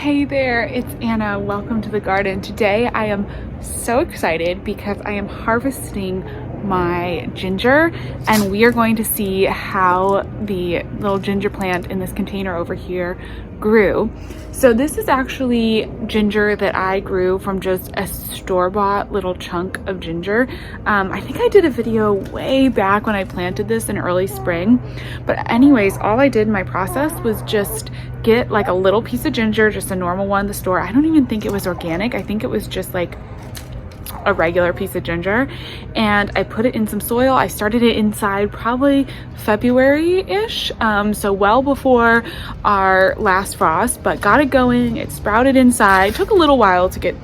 Hey there, it's Anna. Welcome to the garden. Today I am so excited because I am harvesting my ginger and we are going to see how the little ginger plant in this container over here grew. So this is actually ginger that I grew from just a store-bought little chunk of ginger. I think I did a video way back when I planted this in early spring. But anyways, all I did in my process was just get like a little piece of ginger, just a normal one in the store. I don't even think it was organic. I think it was just like a regular piece of ginger, and I put it in some soil. I started it inside probably February-ish, so well before our last frost, but got it going. It sprouted inside. Took a little while to get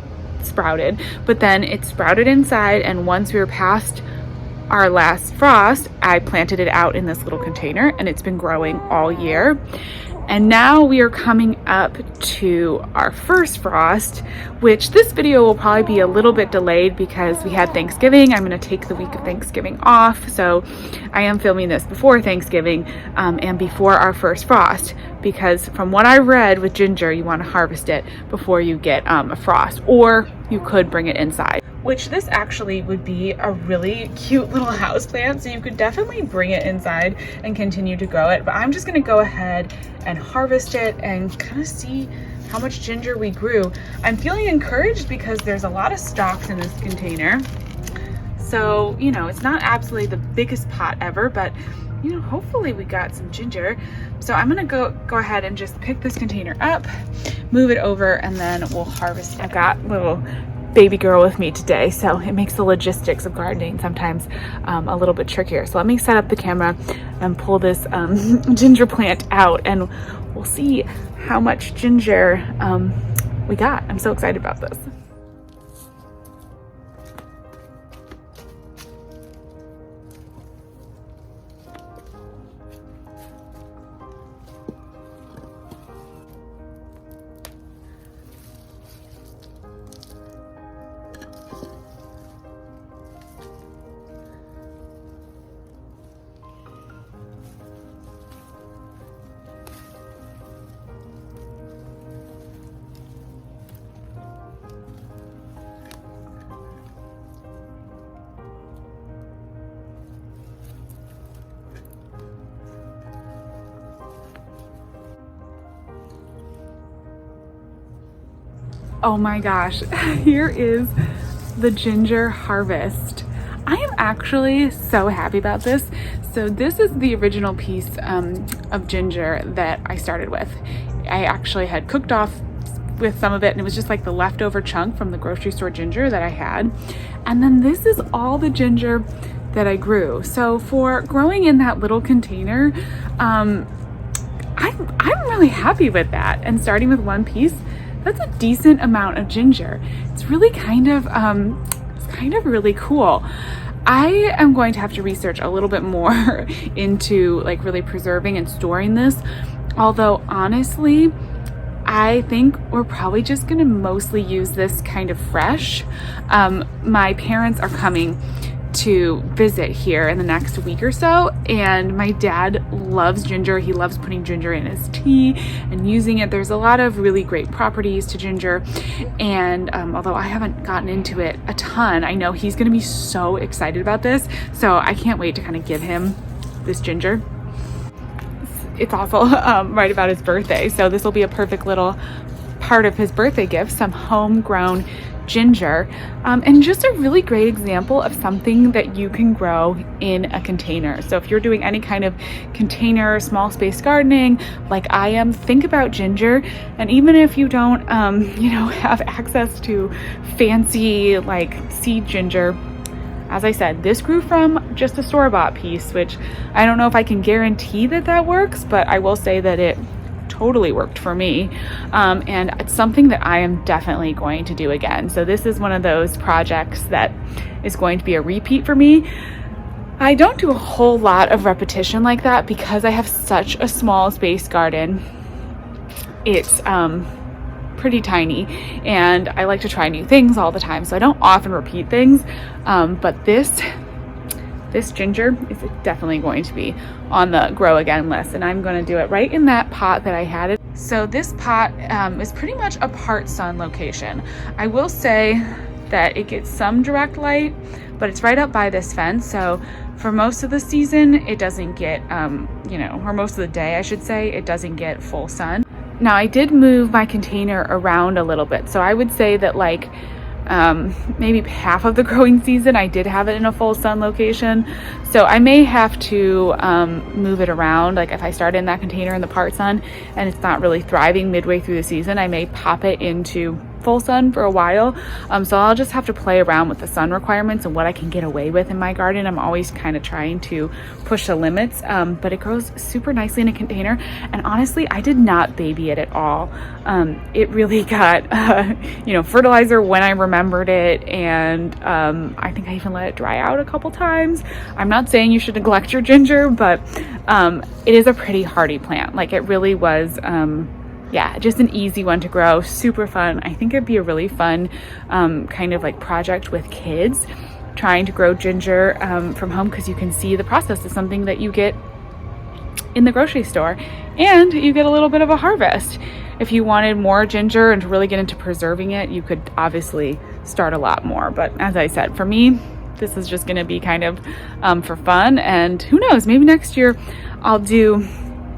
sprouted, but then it sprouted inside, and once we were past our last frost, I planted it out in this little container, and it's been growing all year. And now we are coming up to our first frost, which this video will probably be a little bit delayed because we had Thanksgiving. I'm going to take the week of Thanksgiving off, so I am filming this before Thanksgiving and before our first frost, because from what I read with ginger, you want to harvest it before you get a frost, or you could bring it inside. Which this actually would be a really cute little house plant, so you could definitely bring it inside and continue to grow it. But I'm just gonna go ahead and harvest it and kind of see how much ginger we grew. I'm feeling encouraged because there's a lot of stalks in this container. So, you know, it's not absolutely the biggest pot ever, but you know, hopefully we got some ginger. So I'm gonna go ahead and just pick this container up, move it over, and then we'll harvest it. I've got little baby girl with me today, so it makes the logistics of gardening sometimes a little bit trickier. So let me set up the camera and pull this ginger plant out, and we'll see how much ginger we got. I'm so excited about this. Oh my gosh, here is the ginger harvest. I am actually so happy about this. So this is the original piece of ginger that I started with. I actually had cooked off with some of it, and it was just like the leftover chunk from the grocery store ginger that I had. And then this is all the ginger that I grew. So for growing in that little container, I'm really happy with that. And starting with one piece, that's a decent amount of ginger. It's really kind of really cool. I am going to have to research a little bit more into like really preserving and storing this. Although honestly, I think we're probably just gonna mostly use this kind of fresh. My parents are coming to visit here in the next week or so, and my dad loves ginger. He loves putting ginger in his tea and using it. There's a lot of really great properties to ginger, and although I haven't gotten into it a ton, I know he's gonna be so excited about this, so I can't wait to kind of give him this ginger. It's also right about his birthday, so this will be a perfect little part of his birthday gift, some homegrown ginger, and just a really great example of something that you can grow in a container. So if you're doing any kind of container, small space gardening like I am, think about ginger. And even if you don't you know, have access to fancy like seed ginger, as I said, this grew from just a store-bought piece, which I don't know if I can guarantee that works, but I will say that it totally worked for me, and it's something that I am definitely going to do again. So this is one of those projects that is going to be a repeat for me. I don't do a whole lot of repetition like that because I have such a small space garden. It's pretty tiny, and I like to try new things all the time, so I don't often repeat things, but this this ginger is definitely going to be on the grow again list, and I'm going to do it right in that pot that I had it. So this pot is pretty much a part sun location. I will say that it gets some direct light, but it's right up by this fence, so for most of the season it doesn't get or most of the day I should say, it doesn't get full sun. Now I did move my container around a little bit, so I would say that like maybe half of the growing season I did have it in a full sun location, so I may have to move it around. Like if I start in that container in the part sun and it's not really thriving midway through the season, I may pop it into full sun for a while. So I'll just have to play around with the sun requirements and what I can get away with in my garden. I'm always kind of trying to push the limits, but it grows super nicely in a container, and honestly I did not baby it at all. It really got fertilizer when I remembered it, and I think I even let it dry out a couple times. I'm not saying you should neglect your ginger, but it is a pretty hardy plant. Like it really was just an easy one to grow, super fun. I think it'd be a really fun kind of like project with kids trying to grow ginger from home, because you can see the process is something that you get in the grocery store and you get a little bit of a harvest. If you wanted more ginger and to really get into preserving it, you could obviously start a lot more, but as I said, for me this is just going to be kind of for fun, and who knows, maybe next year I'll do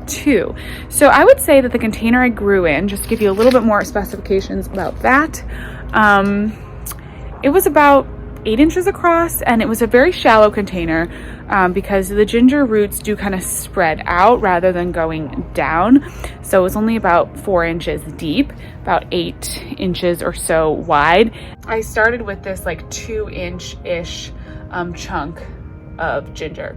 two. So I would say that the container I grew in, just to give you a little bit more specifications about that, it was about 8 inches across, and it was a very shallow container because the ginger roots do kind of spread out rather than going down. So it was only about 4 inches deep, about 8 inches or so wide. I started with this like 2-inch-ish chunk of ginger.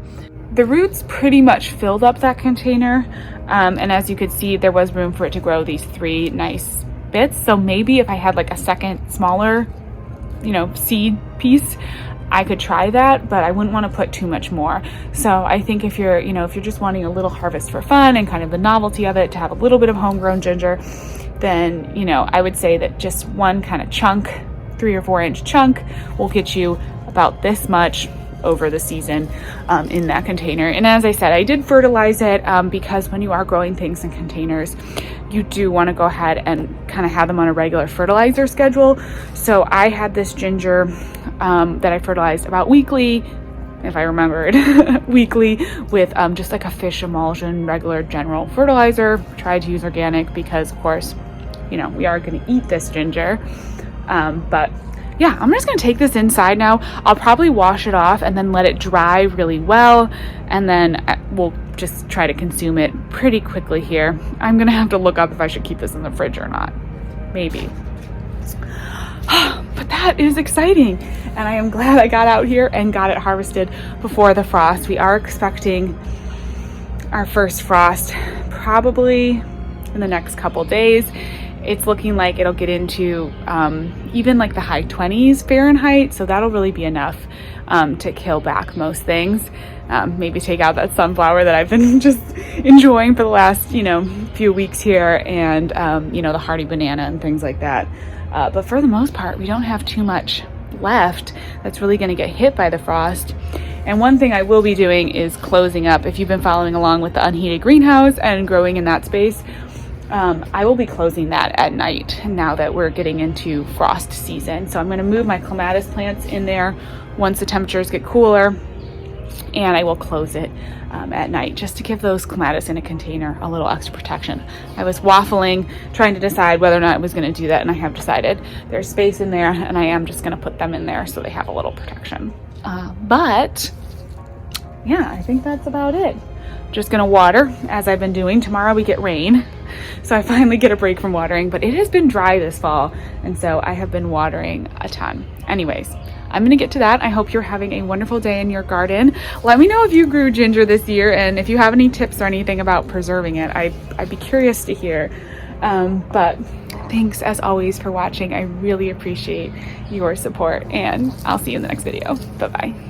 The roots pretty much filled up that container, and as you could see, there was room for it to grow these 3 nice bits. So maybe if I had like a second smaller seed piece, I could try that, but I wouldn't want to put too much more. So I think if you're just wanting a little harvest for fun and kind of the novelty of it, to have a little bit of homegrown ginger, then I would say that just one kind of chunk, 3 or 4 inch chunk, will get you about this much over the season in that container. And as I said, I did fertilize it because when you are growing things in containers, you do want to go ahead and kind of have them on a regular fertilizer schedule. So I had this ginger that I fertilized about weekly, if I remembered, weekly, with just like a fish emulsion, regular general fertilizer. Tried to use organic because, of course, we are going to eat this ginger. But yeah, I'm just going to take this inside now. I'll probably wash it off and then let it dry really well, and then we'll just try to consume it pretty quickly here. I'm going to have to look up if I should keep this in the fridge or not. Maybe. But that is exciting, and I am glad I got out here and got it harvested before the frost. We are expecting our first frost probably in the next couple days. It's looking like it'll get into even like the high 20s Fahrenheit, so that'll really be enough to kill back most things. Maybe take out that sunflower that I've been just enjoying for the last few weeks here, and the hardy banana and things like that. But for the most part, we don't have too much left that's really going to get hit by the frost. And one thing I will be doing is closing up. If you've been following along with the unheated greenhouse and growing in that space, I will be closing that at night now that we're getting into frost season. So I'm going to move my clematis plants in there once the temperatures get cooler, and I will close it at night just to give those clematis in a container a little extra protection. I was waffling, trying to decide whether or not I was going to do that, and I have decided there's space in there, and I am just going to put them in there so they have a little protection. But yeah, I think that's about it. Just gonna water as I've been doing. Tomorrow we get rain, so I finally get a break from watering, but it has been dry this fall, and so I have been watering a ton. Anyways, I'm gonna get to that. I hope you're having a wonderful day in your garden. Let me know if you grew ginger this year, and if you have any tips or anything about preserving it. I'd be curious to hear. But thanks as always for watching. I really appreciate your support, and I'll see you in the next video. Bye-bye.